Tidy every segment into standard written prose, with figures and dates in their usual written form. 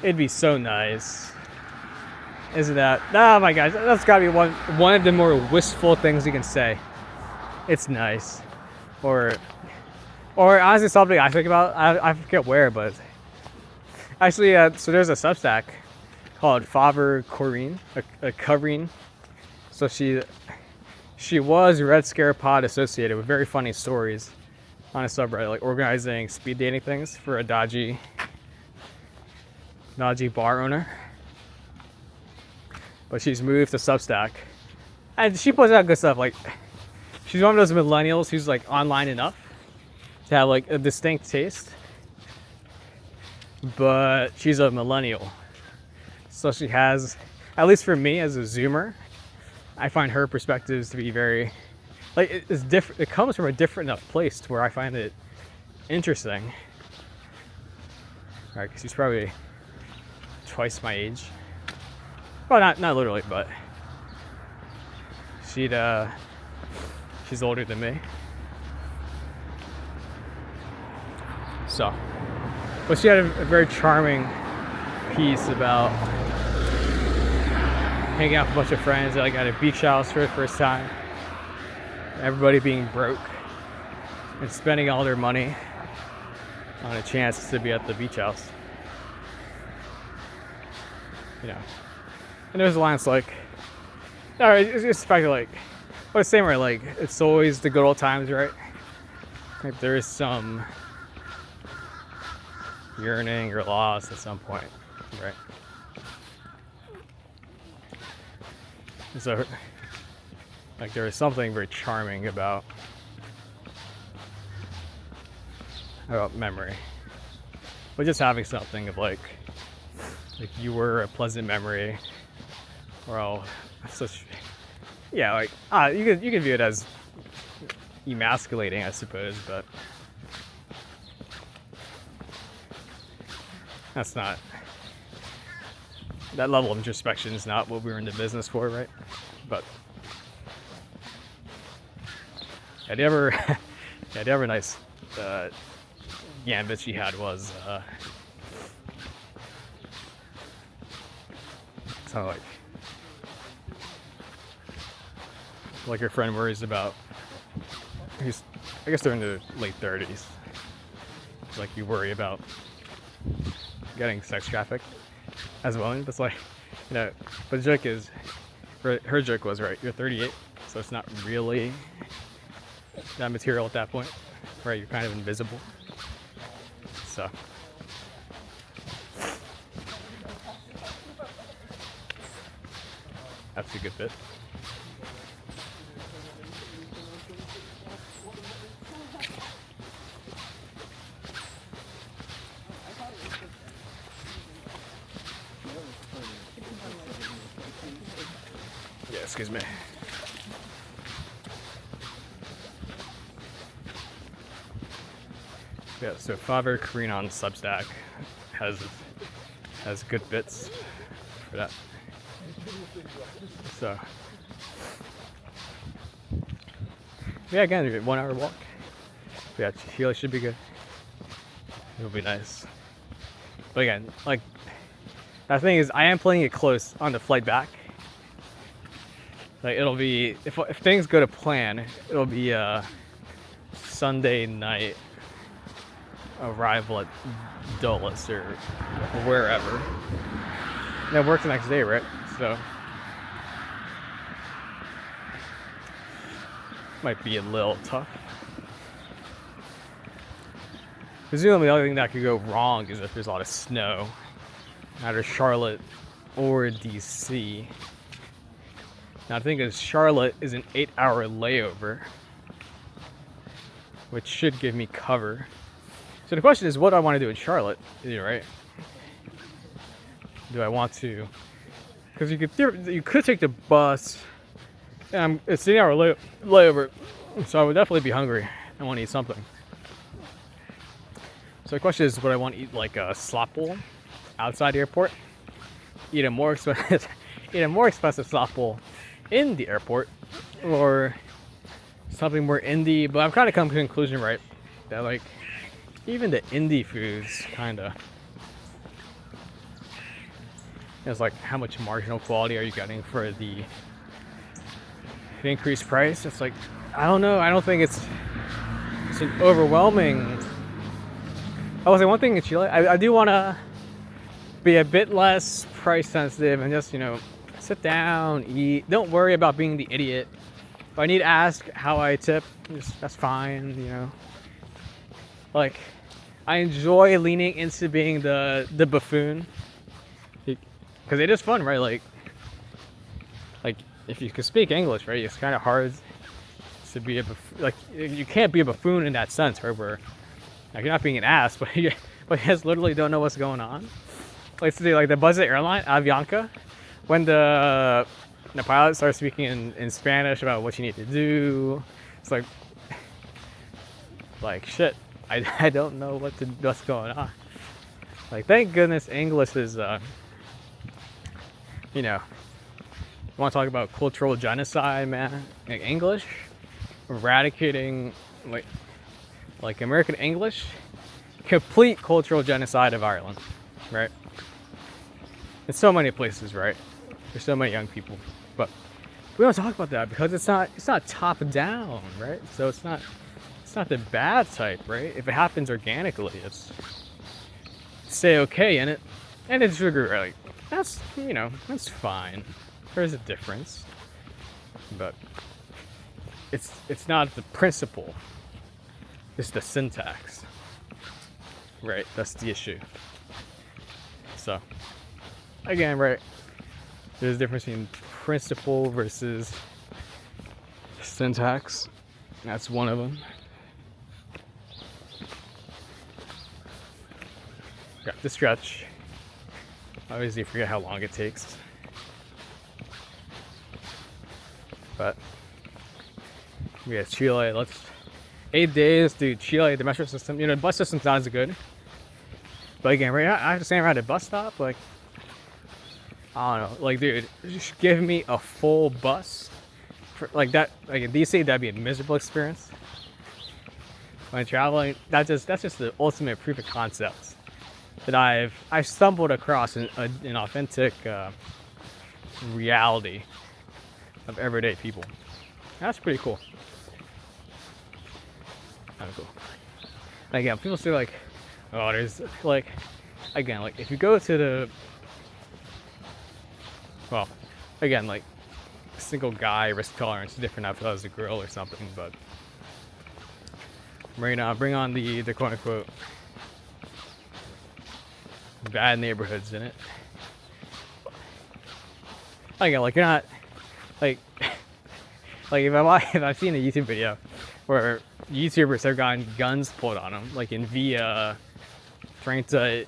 It'd be so nice. Isn't that? Oh my gosh, that's gotta be one of the more wistful things you can say. It's nice. Or honestly something I think about, I forget where, but actually, so there's a Substack called Faber Corrine, a Corrine. So she was Red Scare Pod associated with very funny stories on a subreddit, like organizing speed dating things for a dodgy bar owner. But she's moved to Substack, and she puts out good stuff. Like, she's one of those millennials who's like online enough to have like a distinct taste, but she's a millennial, so she has, at least for me as a Zoomer, I find her perspectives to be very, like, it's different. It comes from a different enough place to where I find it interesting. All right, because she's probably twice my age. Well, not literally, but she's older than me. So, but she had a very charming piece about hanging out with a bunch of friends like at a beach house for the first time. Everybody being broke and spending all their money on a chance to be at the beach house. You know. And there's lines like, no, it's just the fact that, like, well, the same way, like, it's always the good old times, right? Like, there is some yearning or loss at some point, right? And so, like, there is something very charming about memory, but just having something of like you were a pleasant memory, or such, yeah, like you can view it as emasculating, I suppose, but that's not, that level of introspection is not what we were in the business for, right? But yeah, the other nice gambit she had was kind of like your friend worries about, he's, I guess they're in the late 30s, like you worry about getting sex trafficked as a woman. That's like, you know, but the joke is, her joke was, right, you're 38, so it's not really that material at that point, right? You're kind of invisible. So that's a good bit. Yeah, excuse me. Yeah, so Faber Corrine on Substack has good bits for that. So yeah, again, 1 hour walk. Yeah, I feel it should be good. It'll be nice. But again, like, that thing is, I am playing it close on the flight back. Like, it'll be, if things go to plan, it'll be Sunday night arrival at Dulles or wherever. And I work the next day, right? So might be a little tough. Presumably the only thing that could go wrong is if there's a lot of snow, either Charlotte or DC. Now the thing is, Charlotte is an 8-hour layover, which should give me cover. So the question is, what do I want to do in Charlotte? Right? Do I want to? Because you could take the bus, and it's an 8-hour layover, so I would definitely be hungry. I want to eat something. So the question is, would I want to eat like a slop bowl outside the airport? Eat a more expensive slop bowl in the airport, or something more indie? But I've kind of come to the conclusion, right, that like even the indie foods kind of It's like, how much marginal quality are you getting for the increased price? It's like, I don't know. I don't think it's an overwhelming. I was like, one thing in Chile, I do want to be a bit less price sensitive and just, sit down, eat. Don't worry about being the idiot. If I need to ask how I tip, that's fine, Like, I enjoy leaning into being the buffoon. Because it is fun, right? Like if you can speak English, right, it's kind of hard to be you can't be a buffoon in that sense, right? Where you're not being an ass, but you just literally don't know what's going on. Like, the budget airline, Avianca, when the pilot starts speaking in Spanish about what you need to do, it's like shit. I don't know what's going on. Like, thank goodness English is, you want to talk about cultural genocide, man? Like, English, eradicating, like American English, complete cultural genocide of Ireland, right? In so many places, right? There's so many young people, but we don't talk about that because it's not top down, right? So it's not the bad type, right? If it happens organically, it's say okay in it, and it's sugar, like that's fine. There's a difference, but it's not the principle. It's the syntax, right? That's the issue. So again, right? There's a difference between principle versus syntax. That's one of them. Got the stretch. Obviously, forget how long it takes. But yeah, Chile. 8 days, dude. Chile, the metro system. The bus system's not as good. But again, right? I have to stand around a bus stop. Like, I don't know. Like, dude, just give me a full bus. Like that. Like in DC, that'd be a miserable experience. When traveling, that's just the ultimate proof of concept that I've stumbled across an authentic reality of everyday people. That's pretty cool. Kind of cool. Again, people say like, oh, there's like, again, like if you go to the, well, again, like single guy risk tolerance is different if I was a girl or something, but bring on the quote unquote bad neighborhoods in it. Again, like you're not like if I've seen a YouTube video where YouTubers have gotten guns pulled on them, like in Via, Trenta,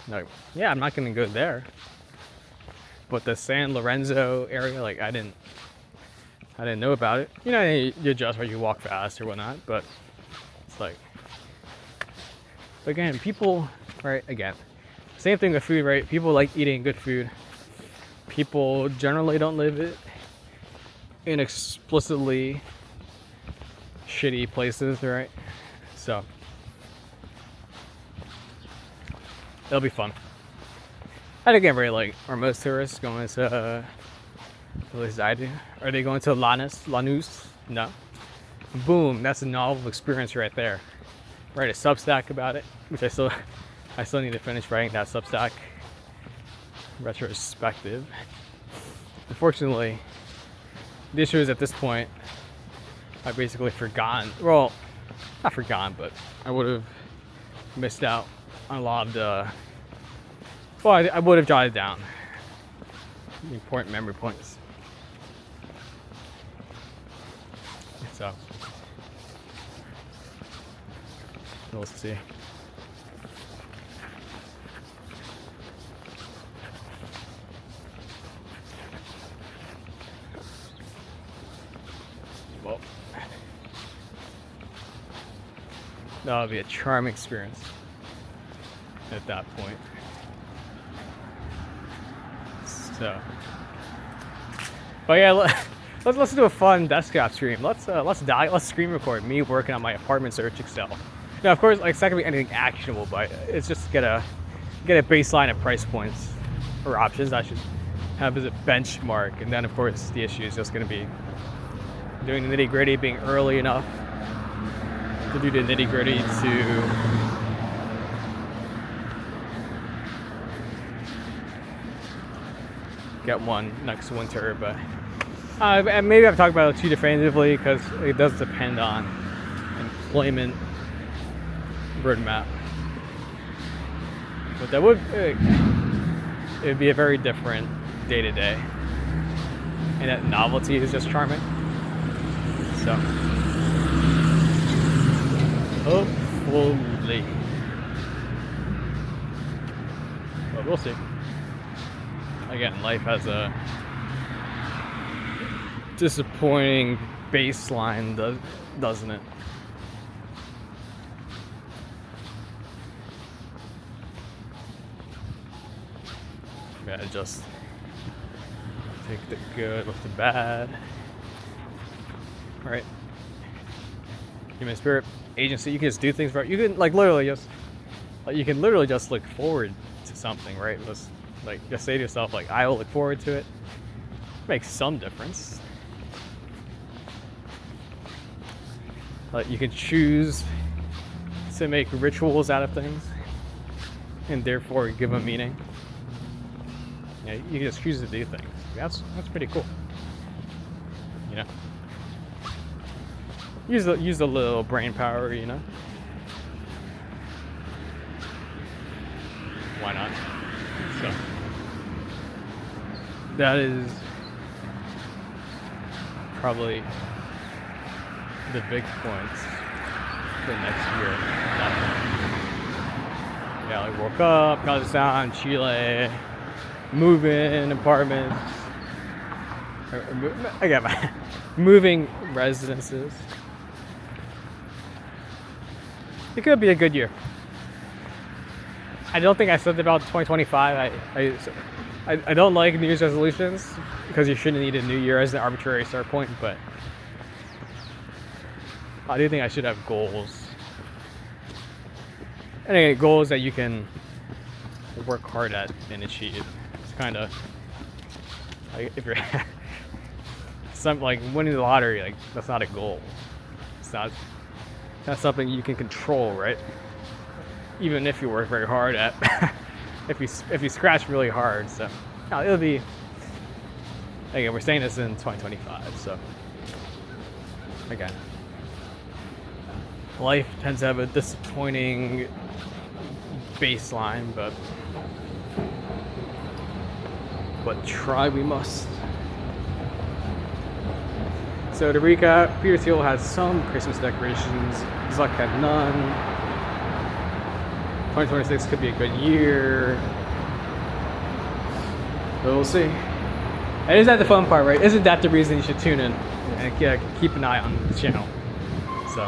like, yeah, I'm not gonna go there. But the San Lorenzo area, like I didn't know about it. You adjust where you walk fast or whatnot, but it's like, again, people, right? Again, same thing with food, right? People like eating good food. People generally don't live it in explicitly shitty places, right? So it'll be fun. And again, right, like, are most tourists going to at least I do? Are they going to Lanús? No. Boom, that's a novel experience right there. Write a Substack about it, which I still need to finish writing that Substack retrospective. Unfortunately, the issue is at this point, I basically forgotten. Well, not forgotten, but I would have missed out on a lot of the. Well, I would have jotted down the important memory points. So, we'll see. Well, that'll be a charming experience at that point. So, but yeah, let's do a fun desktop stream. Let's screen record me working on my apartment search Excel. Now, of course, like it's not gonna be anything actionable, but it's just get a baseline of price points or options I should have as a benchmark. And then of course the issue is just going to be doing the nitty gritty, being early enough to do the nitty gritty to get one next winter. But and maybe I've talked about it too definitively because it does depend on employment roadmap. But that would it'd be a very different day to day, and that novelty is just charming. So hopefully, but we'll see. Again, life has a disappointing baseline, doesn't it? Gotta just take the good with the bad. Right? Human spirit agency. You can just do things for. You can literally just look forward to something, right? Just say to yourself, I will look forward to it. Makes some difference. You can choose to make rituals out of things, and therefore give them meaning. Yeah, you can just choose to do things. That's pretty cool. You know, use a little brain power. You know, why not? So that is probably the big points for next year. Yeah, I woke up, Kazakhstan, Chile. Moving apartments, again, moving residences. It could be a good year. I don't think I said about 2025. I don't like New Year's resolutions because you shouldn't need a new year as an arbitrary start point, but I do think I should have goals. And again, goals that you can work hard at and achieve. Kind of if you're winning the lottery, that's not a goal. It's not something you can control, right? Even if you work very hard at if you scratch really hard. So it'll be, again, we're saying this in 2025, so again, life tends to have a disappointing baseline, but try we must. So to recap, Peter Thiel had some Christmas decorations, Zuck had none. 2026 could be a good year, but we'll see. And isn't that the fun part, right? Isn't that the reason you should tune in and keep an eye on the channel? So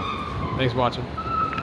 thanks for watching.